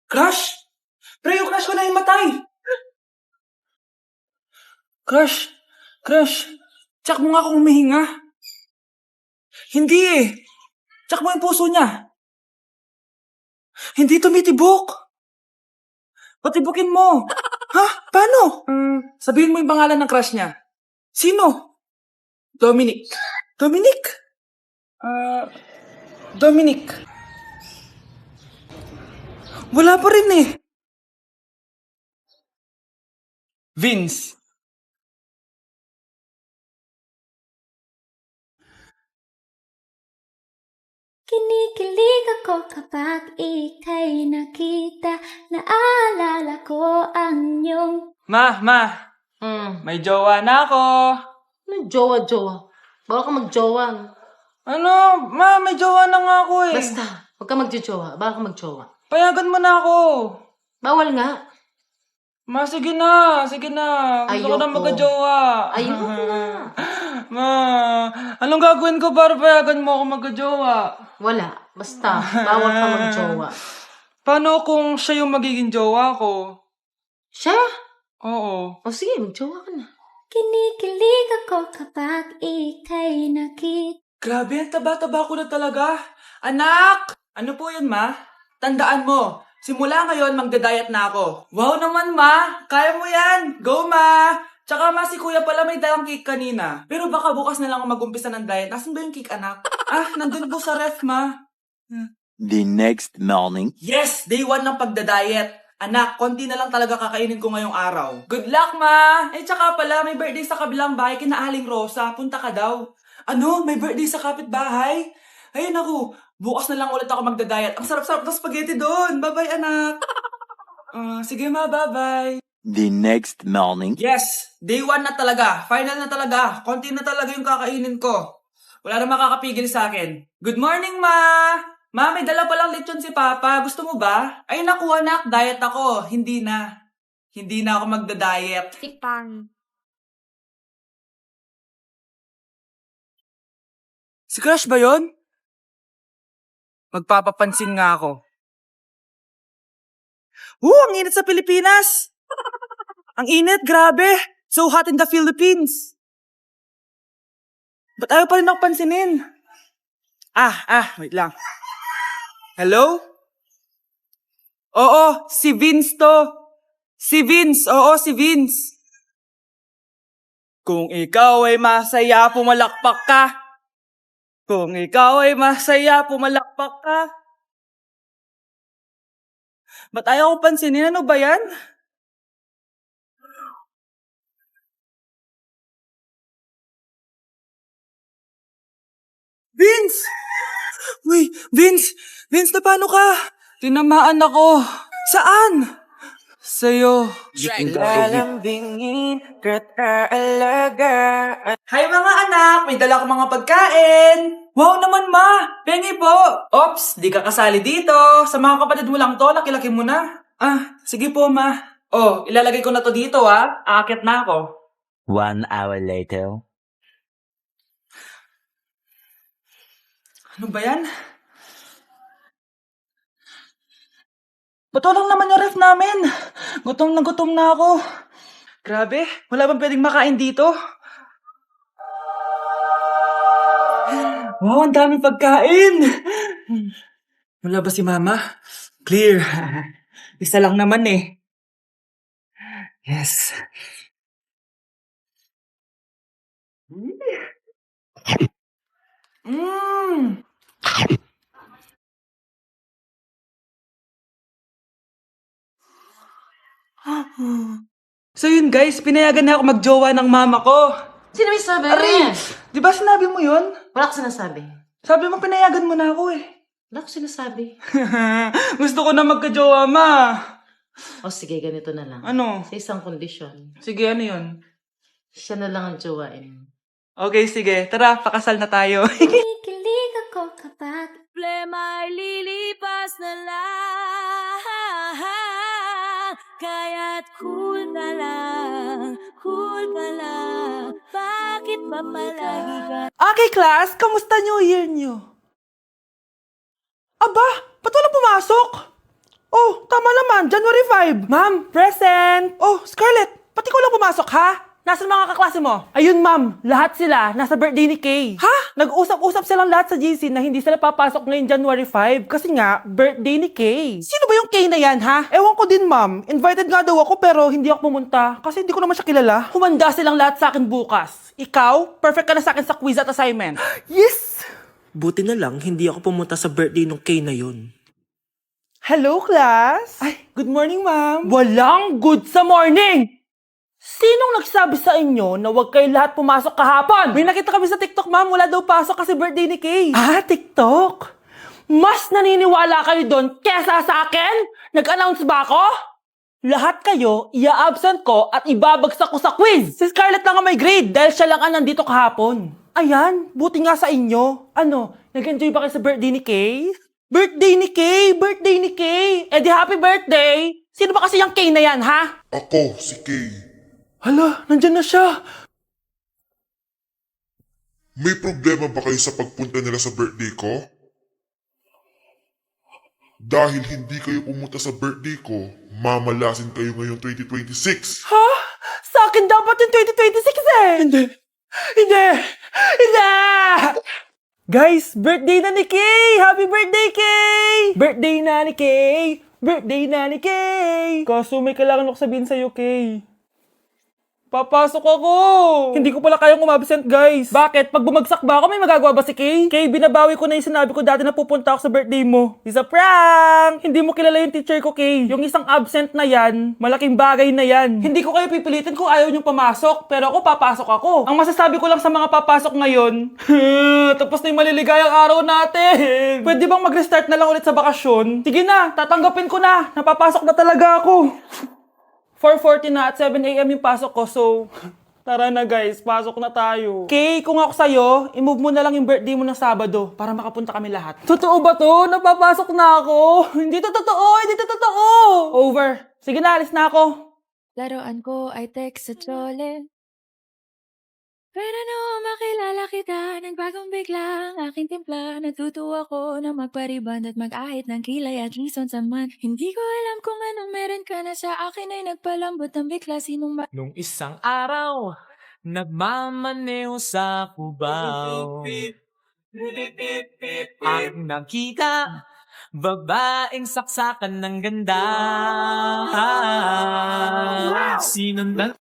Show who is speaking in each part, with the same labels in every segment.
Speaker 1: Crush? Pre, yung crush ko na matay. Crush? Crush? Tsak mo nga kung humihinga. Hindi eh. Tsak mo yung puso niya. Hindi tumitibok. Patibukin mo. Ha? Paano? Sabihin mo yung pangalan ng crush niya. Sino? Dominic. Dominic? Dominic. Wala pa rin eh. Vince.
Speaker 2: Kinikilig ako kapag ika'y nakita. Naalala ko ang iyong...
Speaker 1: Ma. May jowa na ako.
Speaker 3: Ano jowa? Bawal ka magjowa.
Speaker 1: Ano? Ma, may jowa na nga ako eh.
Speaker 3: Basta, huwag ka magjowa. Bawal ka magjowa.
Speaker 1: Payagan mo na ako.
Speaker 3: Bawal nga.
Speaker 1: Ma, sige na. Gusto ko na
Speaker 3: Ayoko.
Speaker 1: magka-jowa.
Speaker 3: Ayoko na.
Speaker 1: Ma, anong gagawin ko para payagan mo ako magka-jowa?
Speaker 3: Wala. Basta, bawal ka magjowa.
Speaker 1: Paano kung siya yung magiging jowa ko?
Speaker 3: Siya?
Speaker 1: Oo.
Speaker 3: O sige, magjowa ka na.
Speaker 2: Kinikilig ako kapag ika'y nakita.
Speaker 1: Grabe, ang taba-taba ko na talaga. Anak! Ano po yun, ma? Tandaan mo, simula ngayon magda-diet na ako. Wow naman, ma! Kaya mo yan! Go, ma! Tsaka ma, si kuya pala may dalang cake kanina. Pero baka bukas na lang ako mag-umpisa ng diet. Nasaan ba yung cake, anak? Nandun po sa ref, ma.
Speaker 4: The next morning.
Speaker 1: Yes! Day 1 ng pagda-diet. Anak, konti na lang talaga kakainin ko ngayong araw. Good luck, ma! Tsaka pala, may birthday sa kabilang bahay kina Aling Rosa. Punta ka daw. Ano? May birthday sa kapitbahay? Ayun ako, bukas na lang ulit ako magda-diet. Ang sarap-sarap ng spaghetti doon. Bye-bye, anak. Sige, ma, bye-bye.
Speaker 4: The next morning.
Speaker 1: Yes! Day 1 na talaga. Final na talaga. Konti na talaga yung kakainin ko. Wala na makakapigil sa akin. Good morning, ma! Ma, may dala palang lechon si Papa. Gusto mo ba? Ay, naku, anak. Diet ako. Hindi na. Hindi na ako magda-diet.
Speaker 2: Tikpang.
Speaker 1: Si Crush ba yun? Magpapapansin nga ako. Ang init sa Pilipinas! Ang init, grabe! So hot in the Philippines! Ba't ayaw pa rin ako pansinin? Wait lang. Hello? Oo, si Vince to. Si Vince, oo, si Vince. Kung ikaw ay masaya, pumalakpak ka. Kung ikaw ay masaya, pumalakpak ka. Ba't ayaw ko pansinin? Ano ba yan? Vince! Uy, Vince! Vince, na paano ka? Tinamaan ako. Saan? Sa'yo.
Speaker 5: Lalambingin ka't aalagaan.
Speaker 1: Hi mga anak! May dala akong mga pagkain! Wow naman ma! Pengi po! Ops, di ka kasali dito. Sa mga kapatid mo lang to, laki-laki mo na. Sige po ma. Ilalagay ko na to dito Aakyat na ako.
Speaker 4: 1 hour later.
Speaker 1: Ano ba yan? Ba't walang naman yung ref namin? Gutom na ako. Grabe, wala bang pwedeng makain dito? Wow, ang daming pagkain! Wala ba si Mama? Clear. Isa lang naman eh. Yes. So yun guys, pinayagan na ako magjowa ng mama ko.
Speaker 3: Sino may sabi?
Speaker 1: Aray! Di ba sinabi mo yun?
Speaker 3: Wala ko sinasabi.
Speaker 1: Sabi mo pinayagan mo na ako eh.
Speaker 3: Wala ko sinasabi.
Speaker 1: Gusto ko na magka-jowa, ma.
Speaker 3: O sige, ganito na lang.
Speaker 1: Ano?
Speaker 3: Sa isang kondisyon,
Speaker 1: Sige, ano yun?
Speaker 3: siya na lang ang jowain.
Speaker 1: Okay, sige. Tara, pakasal na tayo.
Speaker 2: Kinikilig ako kapag...
Speaker 6: Problema ay lilipas na lang. Kaya't cool ka lang. Bakit ba palagi ka?
Speaker 1: Okay, class. Kamusta New Year nyo? Aba, ba't walang pumasok?
Speaker 5: Oh, tama naman. January 5.
Speaker 1: Ma'am, present!
Speaker 5: Oh, Scarlett, pati ko lang pumasok, ha? Nasaan mga kaklase mo?
Speaker 1: Ayun ma'am, lahat sila nasa birthday ni Kay.
Speaker 5: Ha?
Speaker 1: Nag-usap-usap silang lahat sa GC na hindi sila papasok ngayong January 5 kasi nga, birthday ni Kay.
Speaker 5: Sino ba yung Kay na yan, ha? Ewan ko din, ma'am. Invited nga daw ako pero hindi ako pumunta kasi hindi ko naman siya kilala.
Speaker 1: Humanda silang lahat sa akin bukas. Ikaw, perfect ka na sa akin sa quiz at assignment.
Speaker 5: Yes!
Speaker 7: Buti na lang, hindi ako pumunta sa birthday nung Kay na yun.
Speaker 5: Hello, class!
Speaker 1: Ay, good morning ma'am.
Speaker 5: Walang good sa morning! Sinong nagsabi sa inyo na huwag kayo lahat pumasok kahapon?
Speaker 1: May nakita kami sa TikTok ma'am, wala daw pasok kasi birthday ni Kay.
Speaker 5: Ah, TikTok? Mas naniniwala kayo doon kesa sa akin? Nag-announce ba ako?
Speaker 1: Lahat kayo, ia-absent ko at ibabagsak ko sa quiz. Si Scarlett lang ang may grade dahil siya lang ang nandito kahapon.
Speaker 5: Ayan, buti nga sa inyo.
Speaker 1: Ano, nag-enjoy ba kayo sa birthday ni Kay?
Speaker 5: Birthday ni Kay! Birthday ni Kay!
Speaker 1: Eh di happy birthday! Sino ba kasi yung Kay na yan, ha?
Speaker 8: Ako, si Kay.
Speaker 5: Hala, nandyan na siya.
Speaker 8: May problema ba kayo sa pagpunta nila sa birthday ko? Dahil hindi kayo pumunta sa birthday ko, mamalasin kayo ngayong 2026.
Speaker 5: Ha? Sa akin dapat yung 2026 eh!
Speaker 1: Hindi.
Speaker 5: Hindi! Hindi!
Speaker 1: Guys, birthday na ni Kay! Happy birthday, Kay! Birthday na ni Kay! Birthday na ni Kay! Kaso may kailangan ako sabihin sa'yo, Kay. Papasok ako! Hindi ko pala kayang umabsent, guys. Bakit? Pag bumagsak ba ako, may magagawa ba si Kay? Kay, binabawi ko na yung sinabi ko dati na pupunta ako sa birthday mo. It's a prank! Hindi mo kilala yung teacher ko, Kay. Yung isang absent na yan, malaking bagay na yan. Hindi ko kayo pipilitin kung ayaw niyong pumasok, pero ako papasok ako. Ang masasabi ko lang sa mga papasok ngayon, tapos na yung maliligayang araw natin. Pwede bang mag-restart na lang ulit sa bakasyon? Sige na, tatanggapin ko na. Napapasok na talaga ako. 4:40 na at 7 a.m. yung pasok ko, so tara na guys, pasok na tayo. Kay, kung ako sa'yo, i-move mo na lang yung birthday mo ng Sabado para makapunta kami lahat. Totoo ba to? Napapasok na ako. Hindi to totoo, hindi to totoo. Over. Sige na, alis na ako.
Speaker 2: Laruan ko ay text sa tsole. Pero nung makilala kita, nagbagong bigla ang aking timpla. Natutuwa ko na magpariband at mag-ahit ng kilay at reason sa man. Hindi ko alam kung anong meron ka na sa akin ay nagpalambot ng bigla. Sinong
Speaker 9: Nung isang araw, nagmamaneho sa Cubao. Ang nakita, babaeng saksakan ng ganda. Sinundan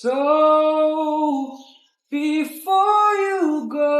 Speaker 1: So, before you go,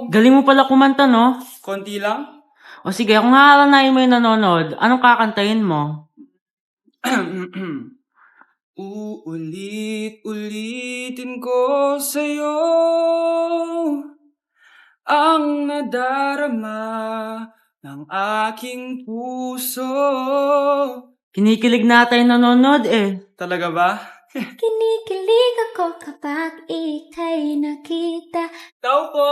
Speaker 9: Galing mo pala kumanta, no?
Speaker 1: konti lang.
Speaker 9: O sige, kung haalanayin mo yung nanonood, anong kakantayin mo?
Speaker 1: Uulit-ulitin ko sa'yo ang nadarama ng aking puso.
Speaker 9: Kinikilig na tayo nanonood eh.
Speaker 1: Talaga ba?
Speaker 2: Kinikilig ako kapag ika'y nakita.
Speaker 1: Tao po!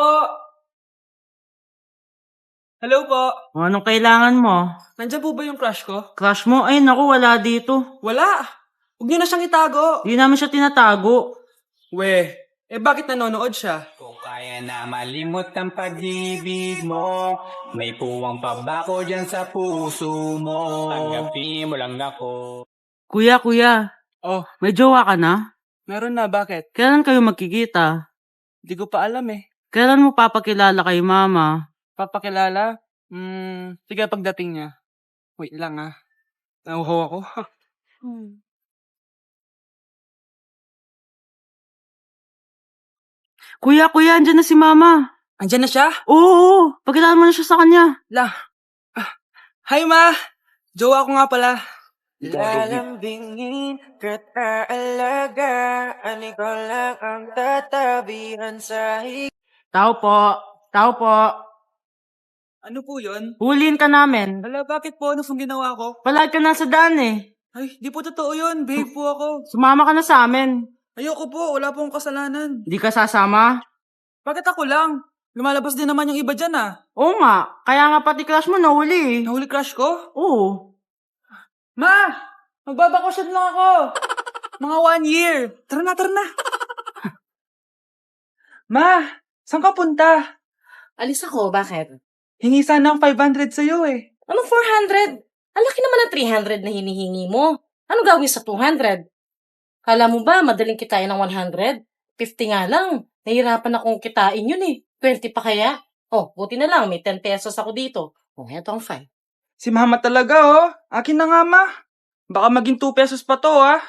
Speaker 1: Hello po!
Speaker 9: O anong kailangan mo?
Speaker 1: Nandiyan po ba yung crush ko?
Speaker 9: Crush mo? Ay naku, wala dito.
Speaker 1: Wala! Huwag niyo na siyang itago!
Speaker 9: Di namin siya tinatago.
Speaker 1: We, bakit nanonood siya?
Speaker 10: Kung kaya na malimot ang pag-ibig mo, may puwang pa ba ko dyan sa puso mo? Tanggapin mo lang ako.
Speaker 9: Kuya,
Speaker 1: Oh,
Speaker 9: may jowa ka na?
Speaker 1: meron na, bakit?
Speaker 9: Kailan kayo magkikita?
Speaker 1: Di ko pa alam eh.
Speaker 9: Kailan mo papakilala kay mama?
Speaker 1: Papakilala? Sige pagdating niya. Wait lang ah. Nauhaw ako.
Speaker 9: Kuya, andyan na si mama.
Speaker 1: Andiyan na siya?
Speaker 9: Oo, pakilala mo na siya sa kanya.
Speaker 1: Hi ma! Jowa ko nga pala.
Speaker 5: Lalambingin ka't aalagaan, ikaw lang ang tatabihan sa
Speaker 9: Tao po.
Speaker 1: Ano po yun?
Speaker 9: Huliin ka namin.
Speaker 1: Hala, bakit po? Ano pong ginawa ko?
Speaker 9: Palag ka na sa daan eh.
Speaker 1: Ay, di po totoo yun. Babe po ako.
Speaker 9: Sumama ka na sa amin.
Speaker 1: Ayoko po, wala pong kasalanan.
Speaker 9: Di ka sasama?
Speaker 1: Bakit ako lang? Lumalabas din naman yung iba dyan ah.
Speaker 9: Oo nga, kaya nga pati crush mo nahuli eh.
Speaker 1: Nahuli crush ko?
Speaker 9: Oo.
Speaker 1: Ma! Magbabakasyon lang ako! Mga 1 year. Tara na, tara na. Ma! Saan ka punta?
Speaker 3: Alis ako, bakit?
Speaker 1: Hingi sana ang 500 sa'yo eh.
Speaker 3: Anong 400? Ang laki naman ng 300 na hinihingi mo. Ano gawin sa 200? Kala mo ba, madaling kitain ng 100? 50 nga lang. Nahihirapan akong kitain yun eh. 20 pa kaya? Oh, buti na lang, may 10 pesos ako dito. Oh, eto ang 5.
Speaker 1: Si mama talaga oh. Akin na nga ma. Baka maging 2 pesos pa to ah.